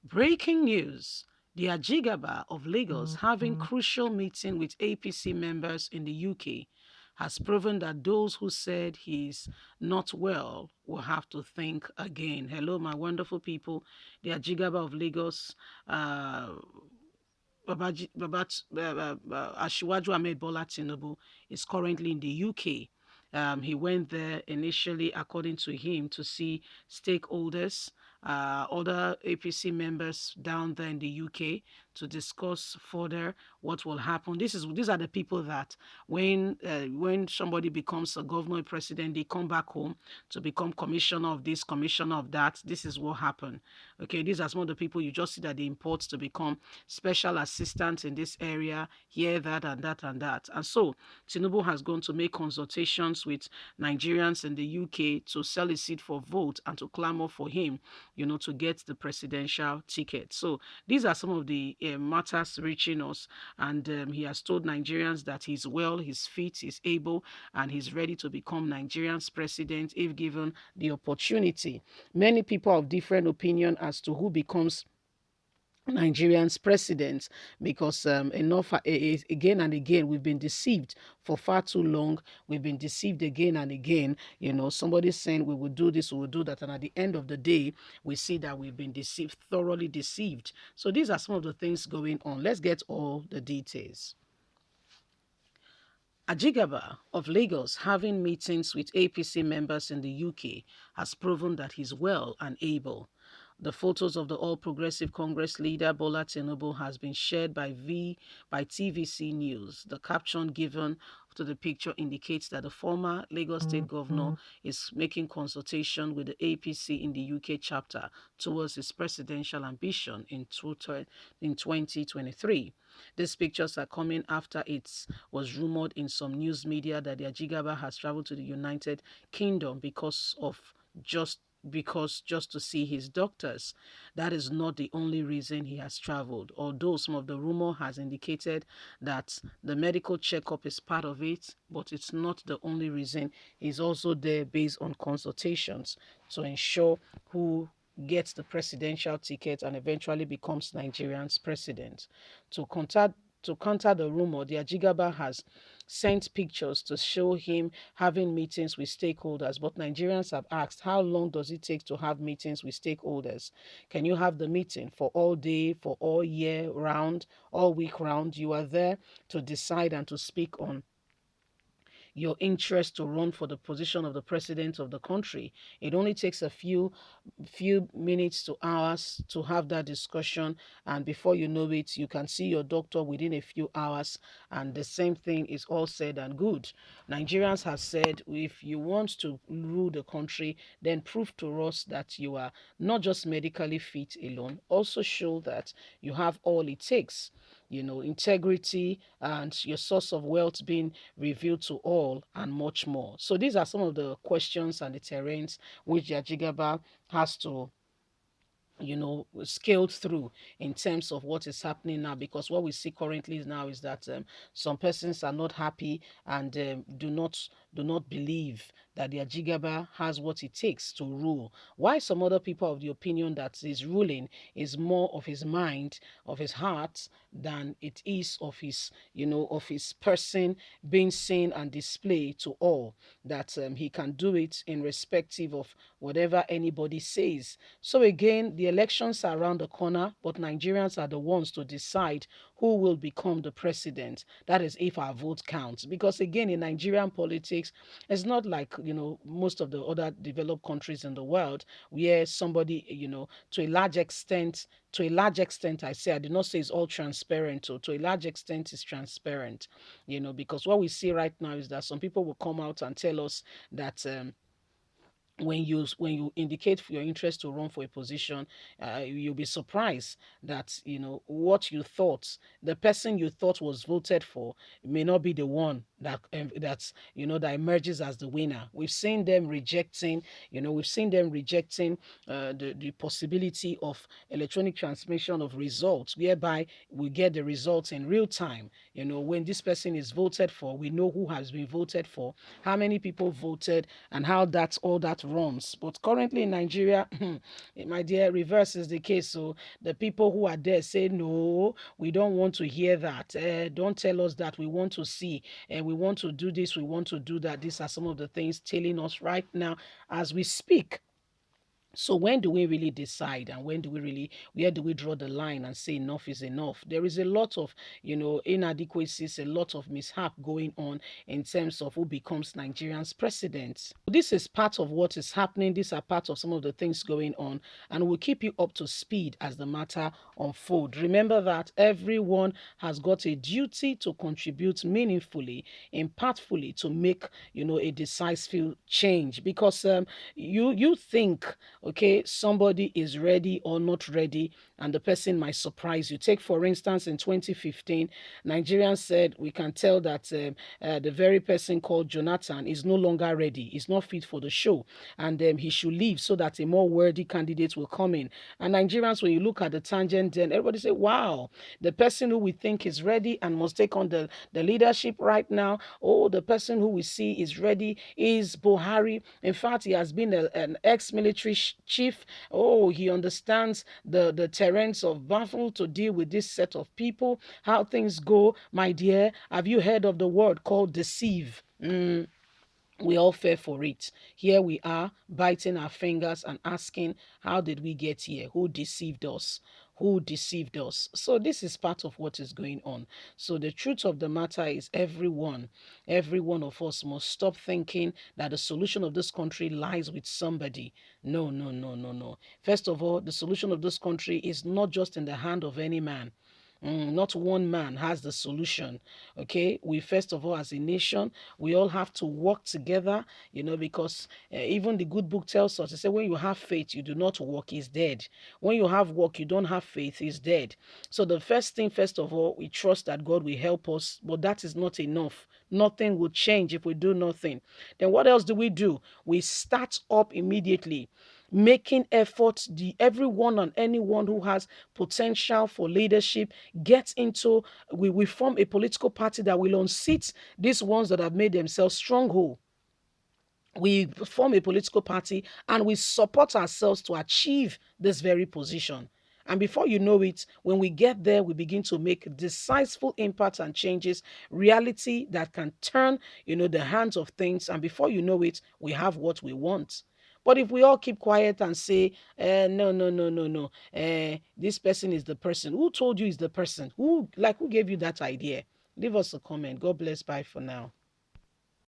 Breaking news. The Ajigaba of Lagos having crucial meeting with APC members in the UK has proven that those who said he's not well will have to think again. Hello, my wonderful people. The Ajigaba of Lagos, Asiwaju Ahmed Bola Tinubu is currently in the UK. He went there initially, according to him, to see stakeholders, other APC members down there in the UK to discuss further what will happen. These are the people that when somebody becomes a governor, a president, they come back home to become commissioner of this, commissioner of that. This is what happened. Okay, these are some of the people you just see that they import to become special assistants in this area, here, that, and that, and that. And so Tinubu has gone to make consultations with Nigerians in the UK to solicit for vote and to clamor for him, to get the presidential ticket. So these are some of the matters reaching us. And he has told Nigerians that he's well, he's fit, he's able, and he's ready to become Nigeria's president if given the opportunity. Many people have different opinion as to who becomes Nigerian's president because again and again we've been deceived for far too long. We've been deceived again and again. Somebody saying we will do this, we will do that, and at the end of the day, we see that we've been deceived, thoroughly deceived. So these are some of the things going on. Let's get all the details. Ajigaba of Lagos having meetings with APC members in the UK has proven that he's well and able. The photos of the All Progressive Congress leader Bola Tinubu has been shared by TVC News. The caption given to the picture indicates that the former Lagos State Governor is making consultation with the APC in the UK chapter towards his presidential ambition in 2023. These pictures are coming after it was rumored in some news media that the Ajigaba has traveled to the United Kingdom just to see his doctors. That is not the only reason he has traveled, although some of the rumor has indicated that the medical checkup is part of it, but it's not the only reason. He's also there based on consultations to ensure who gets the presidential ticket and eventually becomes Nigerian's president. To counter the rumor, the Ajigaba has sent pictures to show him having meetings with stakeholders. But Nigerians have asked, how long does it take to have meetings with stakeholders? Can you have the meeting for all day, for all year round, all week round? You are there to decide and to speak on your interest to run for the position of the president of the country. It only takes a few minutes to hours to have that discussion, and before you know it, you can see your doctor within a few hours, and the same thing is all said and good. Nigerians have said, if you want to rule the country, then prove to us that you are not just medically fit alone, also show that you have all it takes, integrity and your source of wealth being revealed to all, and much more. So these are some of the questions and the terrains which Yajigaba has to scaled through in terms of what is happening now, because what we see currently now is that some persons are not happy and do not believe that the Ajigaba has what it takes to rule. Why some other people of the opinion that his ruling is more of his mind, of his heart, than it is of his person being seen and displayed to all, that he can do it in respective of whatever anybody says. So again, the elections are around the corner, but Nigerians are the ones to decide who will become the president. That is if our vote counts. Because again, in Nigerian politics, it's not like, most of the other developed countries in the world where somebody, to a large extent, I say, I did not say it's all transparent, or to a large extent it's transparent, because what we see right now is that some people will come out and tell us that when you indicate for your interest to run for a position, you'll be surprised that what you thought, the person you thought was voted for, may not be the one that emerges as the winner. We've seen them rejecting, the possibility of electronic transmission of results, whereby we get the results in real time. When this person is voted for, we know who has been voted for, how many people voted, and how all that runs. But currently in Nigeria, my dear, reverse is the case. So the people who are there say, no, we don't want to hear that. Don't tell us that. We want to see, and we want to do this, we want to do that. These are some of the things telling us right now as we speak. So when do we really decide, and where do we draw the line and say enough is enough? There is a lot of, inadequacies, a lot of mishap going on in terms of who becomes Nigerian's president. This is part of what is happening. These are part of some of the things going on, and we'll keep you up to speed as the matter unfolds. Remember that everyone has got a duty to contribute meaningfully, impactfully, to make, a decisive change, because you think, okay, somebody is ready or not ready, and the person might surprise you. Take, for instance, in 2015, Nigerians said we can tell that the very person called Jonathan is no longer ready, is not fit for the show, and he should leave so that a more worthy candidate will come in. And Nigerians, when you look at the tangent, then everybody say, wow, the person who we think is ready and must take on the leadership right now, oh, the person who we see is ready is Buhari. In fact, he has been an ex-military chief. Oh, he understands the terrains of battle to deal with this set of people, how things go. My dear, have you heard of the word called deceive? We all fell for it. Here we are, biting our fingers and asking, how did we get here? Who deceived us? Who deceived us? So this is part of what is going on. So the truth of the matter is, every one of us must stop thinking that the solution of this country lies with somebody. No, no, no, no, no. First of all, the solution of this country is not just in the hand of any man. Not one man has the solution. Okay, we, first of all, as a nation, we all have to work together, because even the good book tells us, it says, when you have faith, you do not work, is dead. When you have work, you don't have faith, is dead. So the first thing, first of all, we trust that God will help us, but that is not enough. Nothing will change if we do nothing. Then what else do? We start up immediately, making efforts. Everyone and anyone who has potential for leadership gets into, we form a political party that will unseat these ones that have made themselves stronghold. We form a political party and we support ourselves to achieve this very position. And before you know it, when we get there, we begin to make decisive impacts and changes, reality that can turn, the hands of things. And before you know it, we have what we want. But if we all keep quiet and say, no, no, no, no, no, this person is the person. Who told you is the person? Who gave you that idea? Leave us a comment. God bless. Bye for now.